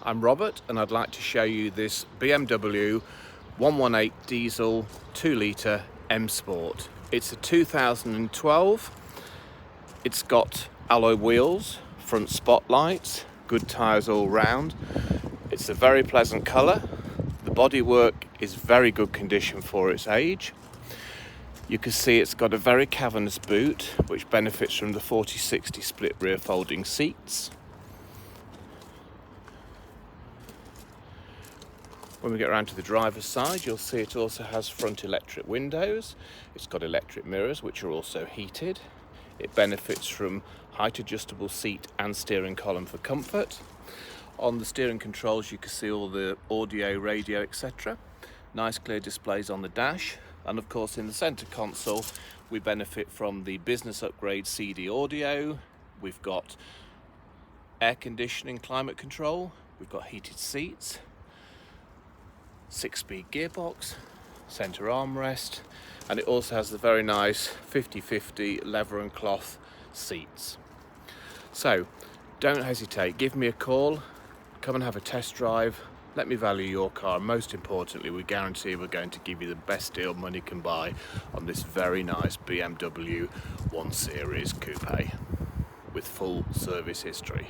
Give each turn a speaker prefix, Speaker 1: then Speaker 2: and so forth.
Speaker 1: I'm Robert and I'd like to show you this BMW 118 diesel 2 litre M Sport. It's a 2012. It's got alloy wheels, front spotlights, good tyres all round. It's a very pleasant colour. The bodywork is very good condition for its age. You can see it's got a very cavernous boot which benefits from the 40/60 split rear folding seats. When we get around to the driver's side, you'll see it also has front electric windows. It's got electric mirrors, which are also heated. It benefits from height adjustable seat and steering column for comfort. On the steering controls, you can see all the audio, radio, etc. Nice clear displays on the dash. And of course, in the center console, we benefit from the business upgrade CD audio. We've got air conditioning, climate control. We've got heated seats. 6-speed gearbox, centre armrest, and it also has the very nice 50/50 leather and cloth seats. So don't hesitate, give me a call, come and have a test drive, let me value your car, and most importantly, we guarantee we're going to give you the best deal money can buy on this very nice BMW 1 Series coupe with full service history.